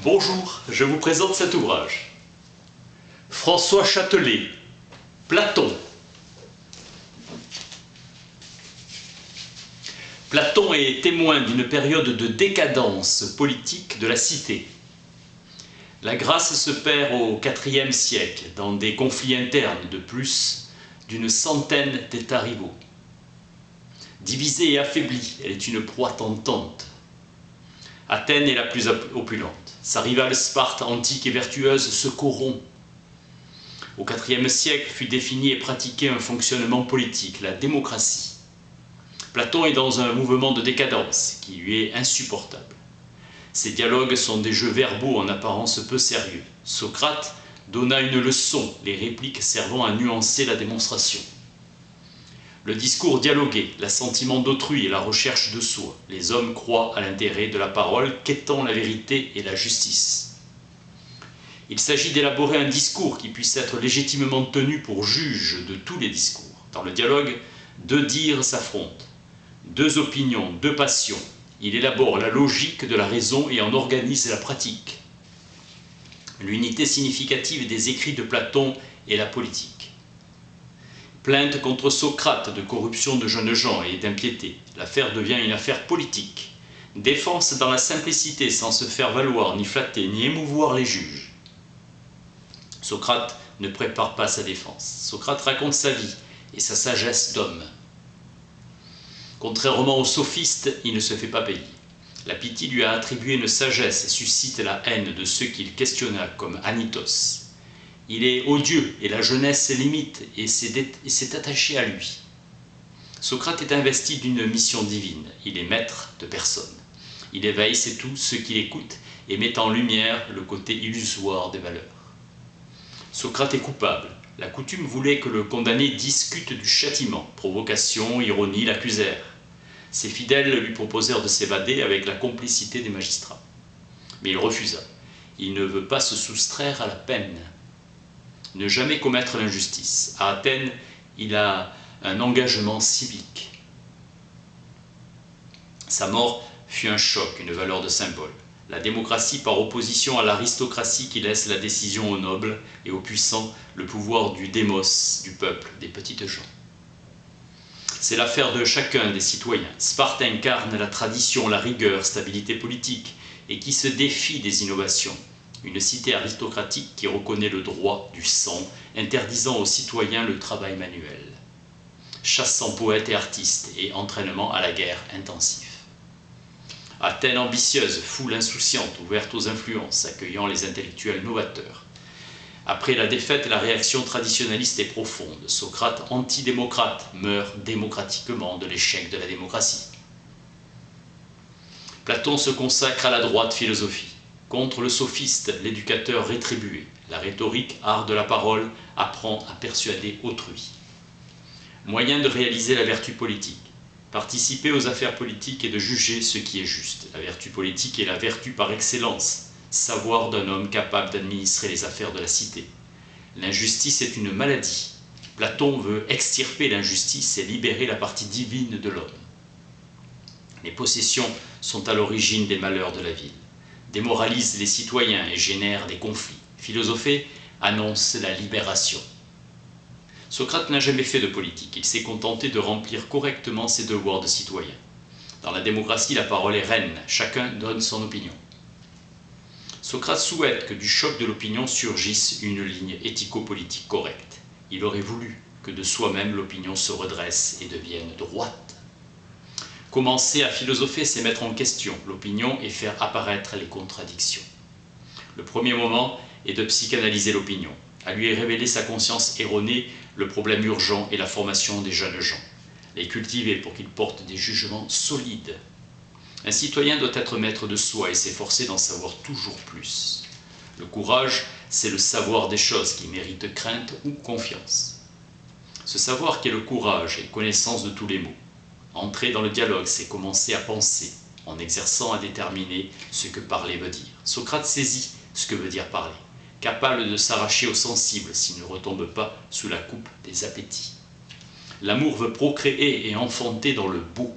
Bonjour, je vous présente cet ouvrage. François Châtelet, Platon. Platon est témoin d'une période de décadence politique de la cité. La grâce se perd au IVe siècle dans des conflits internes de plus d'une centaine d'États rivaux. Divisée et affaiblie, elle est une proie tentante. Athènes est la plus opulente. Sa rivale Sparte, antique et vertueuse, se corrompt. Au IVe siècle fut défini et pratiqué un fonctionnement politique, la démocratie. Platon est dans un mouvement de décadence qui lui est insupportable. Ses dialogues sont des jeux verbaux en apparence peu sérieux. Socrate donna une leçon, les répliques servant à nuancer la démonstration. Le discours dialogué, l'assentiment d'autrui et la recherche de soi. Les hommes croient à l'intérêt de la parole qu'étant la vérité et la justice. Il s'agit d'élaborer un discours qui puisse être légitimement tenu pour juge de tous les discours. Dans le dialogue, deux dires s'affrontent, deux opinions, deux passions. Il élabore la logique de la raison et en organise la pratique. L'unité significative des écrits de Platon est la politique. Plainte contre Socrate de corruption de jeunes gens et d'impiété. L'affaire devient une affaire politique. Défense dans la simplicité sans se faire valoir, ni flatter, ni émouvoir les juges. Socrate ne prépare pas sa défense. Socrate raconte sa vie et sa sagesse d'homme. Contrairement aux sophistes, il ne se fait pas payer. La Pythie lui a attribué une sagesse et suscite la haine de ceux qu'il questionna comme Anytos. Il est odieux et la jeunesse l'imite et s'est attaché à lui. Socrate est investi d'une mission divine. Il est maître de personne. Il éveille, c'est tout, ceux qui l'écoutent et met en lumière le côté illusoire des valeurs. Socrate est coupable. La coutume voulait que le condamné discute du châtiment. Provocation, ironie l'accusèrent. Ses fidèles lui proposèrent de s'évader avec la complicité des magistrats. Mais il refusa. Il ne veut pas se soustraire à la peine. Ne jamais commettre l'injustice. À Athènes, il a un engagement civique. Sa mort fut un choc, une valeur de symbole. La démocratie par opposition à l'aristocratie qui laisse la décision aux nobles et aux puissants, le pouvoir du démos, du peuple, des petites gens. C'est l'affaire de chacun des citoyens. Sparte incarne la tradition, la rigueur, stabilité politique, et qui se défie des innovations. Une cité aristocratique qui reconnaît le droit du sang, interdisant aux citoyens le travail manuel. Chassant poètes et artistes et entraînement à la guerre intensif. Athènes ambitieuse, foule insouciante, ouverte aux influences, accueillant les intellectuels novateurs. Après la défaite, la réaction traditionnaliste est profonde. Socrate, antidémocrate, meurt démocratiquement de l'échec de la démocratie. Platon se consacre à la droite philosophie. Contre le sophiste, l'éducateur rétribué. La rhétorique, art de la parole, apprend à persuader autrui. Moyen de réaliser la vertu politique. Participer aux affaires politiques et de juger ce qui est juste. La vertu politique est la vertu par excellence. Savoir d'un homme capable d'administrer les affaires de la cité. L'injustice est une maladie. Platon veut extirper l'injustice et libérer la partie divine de l'homme. Les possessions sont à l'origine des malheurs de la ville, démoralisent les citoyens et génèrent des conflits. Philosopher annonce la libération. Socrate n'a jamais fait de politique, il s'est contenté de remplir correctement ses devoirs de citoyen. Dans la démocratie, la parole est reine, chacun donne son opinion. Socrate souhaite que du choc de l'opinion surgisse une ligne éthico-politique correcte. Il aurait voulu que de soi-même l'opinion se redresse et devienne droite. Commencer à philosopher, c'est mettre en question l'opinion et faire apparaître les contradictions. Le premier moment est de psychanalyser l'opinion. À lui révéler sa conscience erronée, le problème urgent est la formation des jeunes gens. Les cultiver pour qu'ils portent des jugements solides. Un citoyen doit être maître de soi et s'efforcer d'en savoir toujours plus. Le courage, c'est le savoir des choses qui méritent crainte ou confiance. Ce savoir qu'est le courage et connaissance de tous les mots. Entrer dans le dialogue, c'est commencer à penser, en exerçant à déterminer ce que parler veut dire. Socrate saisit ce que veut dire parler, capable de s'arracher au sensible s'il ne retombe pas sous la coupe des appétits. L'amour veut procréer et enfanter dans le beau.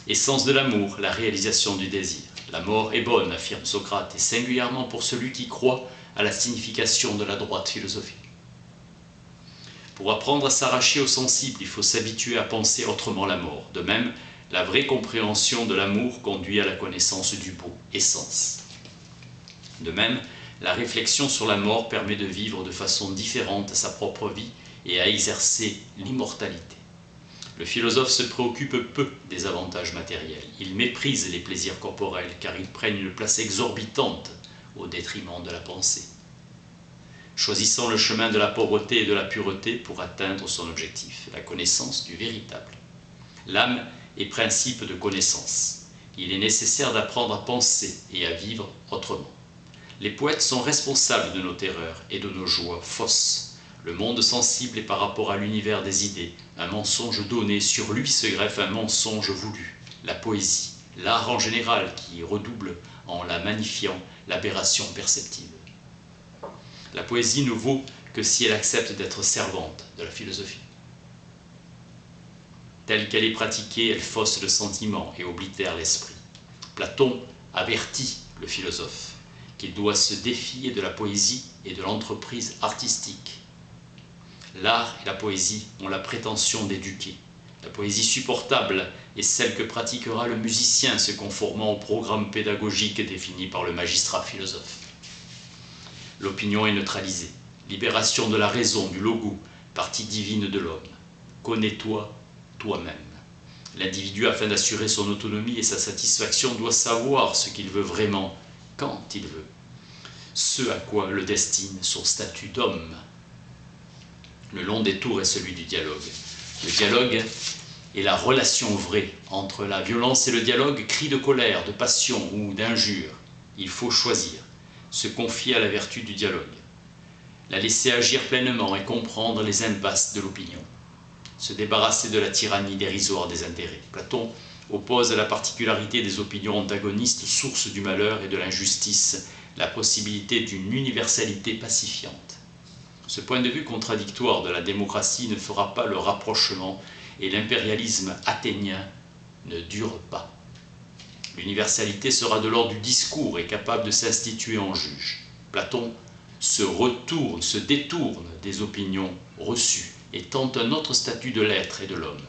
Essence de l'amour, la réalisation du désir. La mort est bonne, affirme Socrate, et singulièrement pour celui qui croit à la signification de la droite philosophie. Pour apprendre à s'arracher au sensible, il faut s'habituer à penser autrement la mort. De même, la vraie compréhension de l'amour conduit à la connaissance du beau, essence. De même, la réflexion sur la mort permet de vivre de façon différente sa propre vie et à exercer l'immortalité. Le philosophe se préoccupe peu des avantages matériels. Il méprise les plaisirs corporels car ils prennent une place exorbitante au détriment de la pensée. Choisissant le chemin de la pauvreté et de la pureté pour atteindre son objectif, la connaissance du véritable. L'âme est principe de connaissance. Il est nécessaire d'apprendre à penser et à vivre autrement. Les poètes sont responsables de nos terreurs et de nos joies fausses. Le monde sensible est par rapport à l'univers des idées, un mensonge donné, sur lui se greffe un mensonge voulu. La poésie, l'art en général qui redouble en la magnifiant l'aberration perceptible. La poésie ne vaut que si elle accepte d'être servante de la philosophie. Telle qu'elle est pratiquée, elle fausse le sentiment et oblitère l'esprit. Platon avertit le philosophe qu'il doit se défier de la poésie et de l'entreprise artistique. L'art et la poésie ont la prétention d'éduquer. La poésie supportable est celle que pratiquera le musicien se conformant au programme pédagogique défini par le magistrat philosophe. L'opinion est neutralisée. Libération de la raison, du logo, partie divine de l'homme. Connais-toi toi-même. L'individu, afin d'assurer son autonomie et sa satisfaction, doit savoir ce qu'il veut vraiment, quand il veut. Ce à quoi le destine son statut d'homme. Le long détour est celui du dialogue. Le dialogue est la relation vraie entre la violence et le dialogue, cri de colère, de passion ou d'injure. Il faut choisir, se confier à la vertu du dialogue, la laisser agir pleinement et comprendre les impasses de l'opinion, se débarrasser de la tyrannie dérisoire des intérêts. Platon oppose à la particularité des opinions antagonistes, source du malheur et de l'injustice, la possibilité d'une universalité pacifiante. Ce point de vue contradictoire de la démocratie ne fera pas le rapprochement et l'impérialisme athénien ne dure pas. L'universalité sera de l'ordre du discours et capable de s'instituer en juge. Platon se détourne des opinions reçues et tente un autre statut de l'être et de l'homme.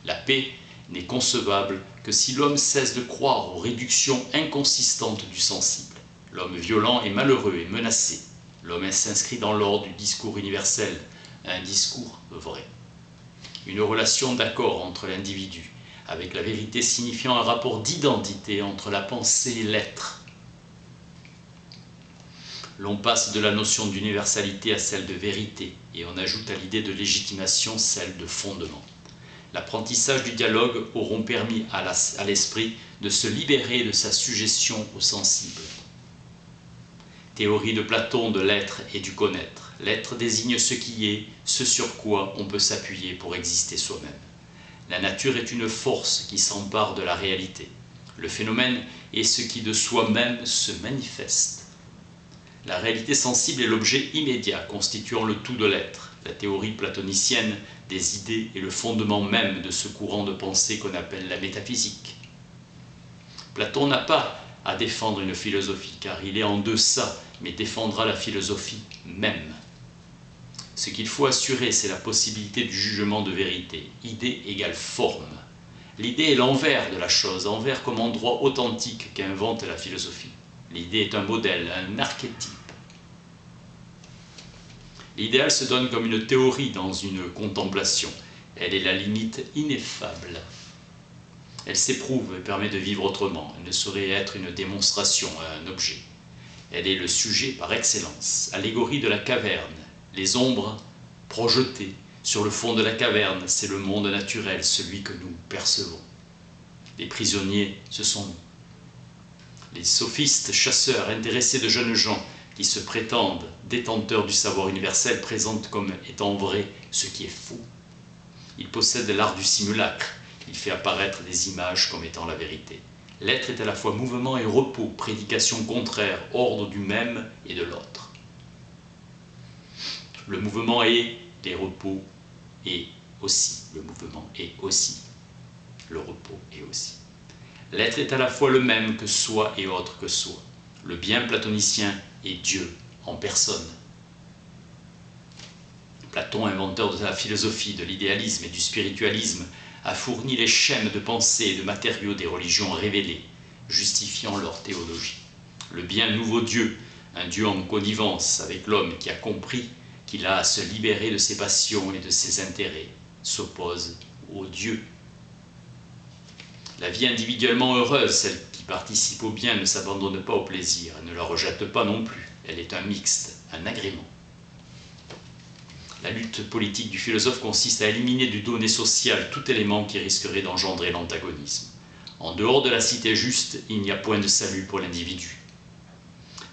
La paix n'est concevable que si l'homme cesse de croire aux réductions inconsistantes du sensible. L'homme violent est malheureux et menacé. L'homme s'inscrit dans l'ordre du discours universel, un discours vrai. Une relation d'accord entre l'individu, avec la vérité signifiant un rapport d'identité entre la pensée et l'être. L'on passe de la notion d'universalité à celle de vérité, et on ajoute à l'idée de légitimation celle de fondement. L'apprentissage du dialogue auront permis à l'esprit de se libérer de sa suggestion au sensible. Théorie de Platon de l'être et du connaître. L'être désigne ce qui est, ce sur quoi on peut s'appuyer pour exister soi-même. La nature est une force qui s'empare de la réalité. Le phénomène est ce qui de soi-même se manifeste. La réalité sensible est l'objet immédiat constituant le tout de l'être. La théorie platonicienne des idées est le fondement même de ce courant de pensée qu'on appelle la métaphysique. Platon n'a pas à défendre une philosophie, car il est en deçà, mais défendra la philosophie même. Ce qu'il faut assurer, c'est la possibilité du jugement de vérité. Idée égale forme. L'idée est l'envers de la chose, envers comme endroit authentique qu'invente la philosophie. L'idée est un modèle, un archétype. L'idéal se donne comme une théorie dans une contemplation. Elle est la limite ineffable. Elle s'éprouve et permet de vivre autrement. Elle ne saurait être une démonstration, un objet. Elle est le sujet par excellence. Allégorie de la caverne. Les ombres projetées sur le fond de la caverne, c'est le monde naturel, celui que nous percevons. Les prisonniers, ce sont nous. Les sophistes, chasseurs, intéressés de jeunes gens qui se prétendent détenteurs du savoir universel présentent comme étant vrai ce qui est faux. Ils possèdent l'art du simulacre. Il fait apparaître des images comme étant la vérité. L'être est à la fois mouvement et repos, prédication contraire, ordre du même et de l'autre. Le mouvement est, les repos est aussi. Le mouvement est aussi. Le repos est aussi. L'être est à la fois le même que soi et autre que soi. Le bien platonicien est Dieu en personne. Platon, inventeur de la philosophie, de l'idéalisme et du spiritualisme, a fourni les schèmes de pensée et de matériaux des religions révélées, justifiant leur théologie. Le bien nouveau Dieu, un Dieu en connivence avec l'homme qui a compris qu'il a à se libérer de ses passions et de ses intérêts, s'oppose au Dieu. La vie individuellement heureuse, celle qui participe au bien, ne s'abandonne pas au plaisir, elle ne la rejette pas non plus, elle est un mixte, un agrément. La lutte politique du philosophe consiste à éliminer du donné social tout élément qui risquerait d'engendrer l'antagonisme. En dehors de la cité juste, il n'y a point de salut pour l'individu.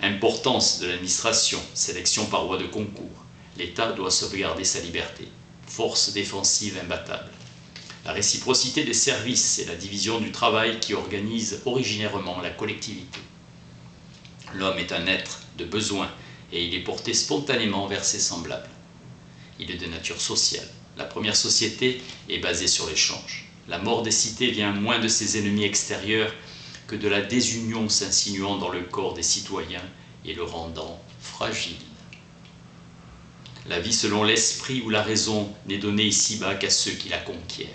Importance de l'administration, sélection par voie de concours. L'État doit sauvegarder sa liberté. Force défensive imbattable. La réciprocité des services et la division du travail qui organisent originairement la collectivité. L'homme est un être de besoin et il est porté spontanément vers ses semblables. Il est de nature sociale. La première société est basée sur l'échange. La mort des cités vient moins de ses ennemis extérieurs que de la désunion s'insinuant dans le corps des citoyens et le rendant fragile. La vie selon l'esprit ou la raison n'est donnée ici-bas qu'à ceux qui la conquièrent.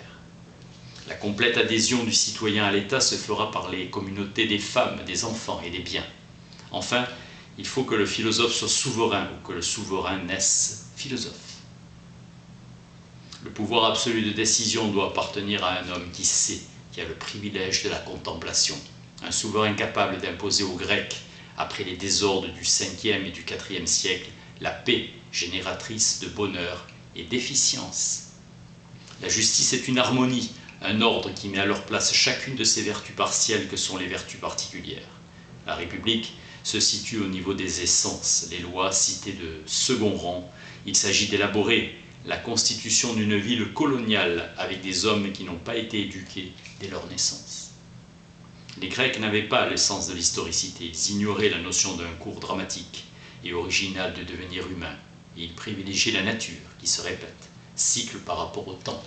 La complète adhésion du citoyen à l'État se fera par les communautés des femmes, des enfants et des biens. Enfin, il faut que le philosophe soit souverain ou que le souverain naisse philosophe. Le pouvoir absolu de décision doit appartenir à un homme qui sait, qui a le privilège de la contemplation. Un souverain capable d'imposer aux Grecs, après les désordres du 5e et du 4e siècle, la paix génératrice de bonheur et d'efficience. La justice est une harmonie, un ordre qui met à leur place chacune de ces vertus partielles que sont les vertus particulières. La République se situe au niveau des essences, les lois citées de second rang. Il s'agit d'élaborer la constitution d'une ville coloniale avec des hommes qui n'ont pas été éduqués dès leur naissance. Les Grecs n'avaient pas le sens de l'historicité, ils ignoraient la notion d'un cours dramatique et original de devenir humain, et ils privilégiaient la nature qui se répète, cycle par rapport au temps.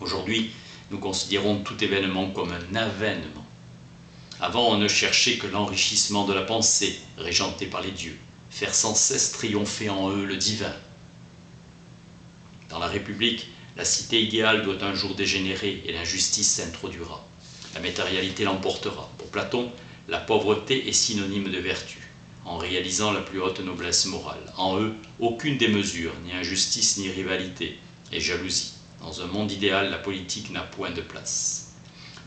Aujourd'hui, nous considérons tout événement comme un avènement. Avant, on ne cherchait que l'enrichissement de la pensée, régentée par les dieux, faire sans cesse triompher en eux le divin. Dans la République, la cité idéale doit un jour dégénérer et l'injustice s'introduira. La matérialité l'emportera. Pour Platon, la pauvreté est synonyme de vertu, en réalisant la plus haute noblesse morale. En eux, aucune démesure, ni injustice, ni rivalité, et jalousie. Dans un monde idéal, la politique n'a point de place.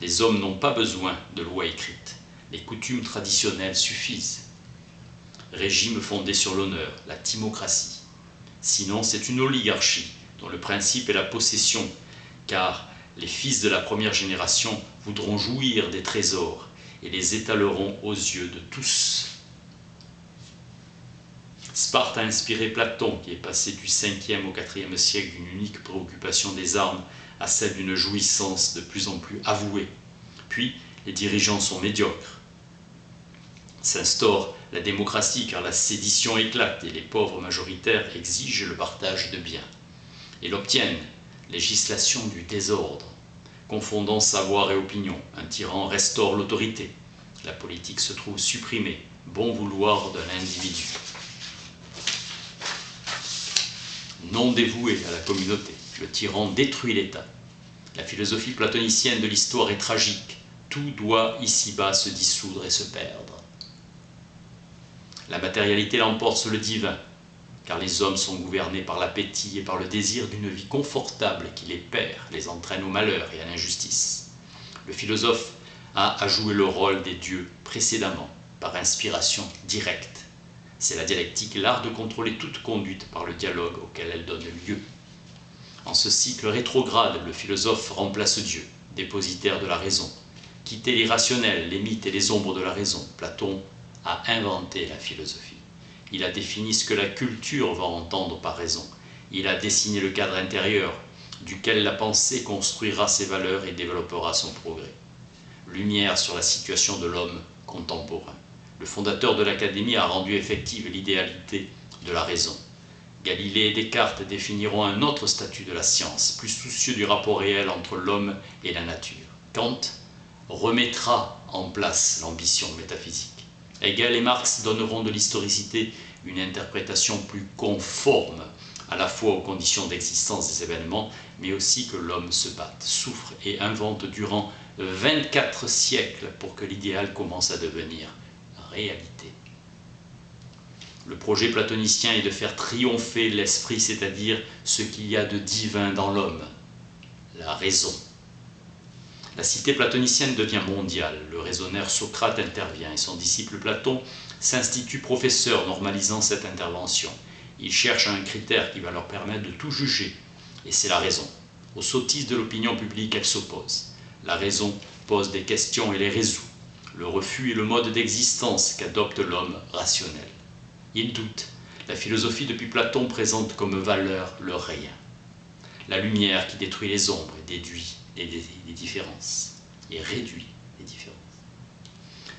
Les hommes n'ont pas besoin de lois écrites. Les coutumes traditionnelles suffisent. Régime fondé sur l'honneur, la timocratie. Sinon, c'est une oligarchie dont le principe est la possession, car les fils de la première génération voudront jouir des trésors et les étaleront aux yeux de tous. Sparte a inspiré Platon, qui est passé du 5e au 4e siècle d'une unique préoccupation des armes à celle d'une jouissance de plus en plus avouée. Puis, les dirigeants sont médiocres. S'instaure la démocratie car la sédition éclate et les pauvres majoritaires exigent le partage de biens. Et l'obtiennent, législation du désordre. Confondant savoir et opinion, un tyran restaure l'autorité. La politique se trouve supprimée, bon vouloir de l'individu. Non dévoué à la communauté, le tyran détruit l'État. La philosophie platonicienne de l'histoire est tragique. Tout doit ici-bas se dissoudre et se perdre. La matérialité l'emporte sur le divin, car les hommes sont gouvernés par l'appétit et par le désir d'une vie confortable qui les perd, les entraîne au malheur et à l'injustice. Le philosophe a à jouer le rôle des dieux précédemment, par inspiration directe. C'est la dialectique, l'art de contrôler toute conduite par le dialogue auquel elle donne lieu. En ce cycle rétrograde, le philosophe remplace Dieu, dépositaire de la raison. Quitter l'irrationnel, les mythes et les ombres de la raison, Platon a inventé la philosophie. Il a défini ce que la culture va entendre par raison. Il a dessiné le cadre intérieur, duquel la pensée construira ses valeurs et développera son progrès. Lumière sur la situation de l'homme contemporain. Le fondateur de l'Académie a rendu effective l'idéalité de la raison. Galilée et Descartes définiront un autre statut de la science, plus soucieux du rapport réel entre l'homme et la nature. Kant remettra en place l'ambition métaphysique. Hegel et Marx donneront de l'historicité une interprétation plus conforme à la fois aux conditions d'existence des événements, mais aussi que l'homme se batte, souffre et invente durant 24 siècles pour que l'idéal commence à devenir réalité. Le projet platonicien est de faire triompher l'esprit, c'est-à-dire ce qu'il y a de divin dans l'homme, la raison. La cité platonicienne devient mondiale, le raisonneur Socrate intervient et son disciple Platon s'institue professeur normalisant cette intervention. Il cherche un critère qui va leur permettre de tout juger, et c'est la raison. Aux sottises de l'opinion publique, elle s'oppose. La raison pose des questions et les résout. Le refus est le mode d'existence qu'adopte l'homme rationnel. Il doute. La philosophie depuis Platon présente comme valeur le rien. La lumière qui détruit les ombres et déduit les différences et réduit les différences.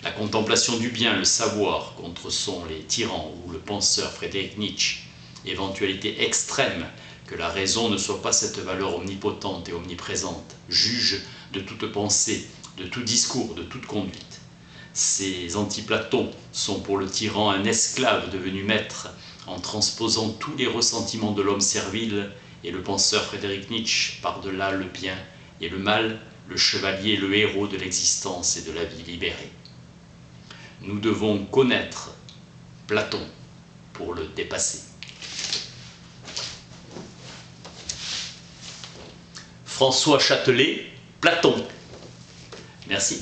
La contemplation du bien, le savoir, contre sont les tyrans ou le penseur Friedrich Nietzsche, éventualité extrême que la raison ne soit pas cette valeur omnipotente et omniprésente, juge de toute pensée, de tout discours, de toute conduite. Ces anti-Platons sont pour le tyran un esclave devenu maître en transposant tous les ressentiments de l'homme servile, et le penseur Friedrich Nietzsche par-delà le bien et le mal, le chevalier, le héros de l'existence et de la vie libérée. Nous devons connaître Platon pour le dépasser. François Châtelet, Platon. Merci.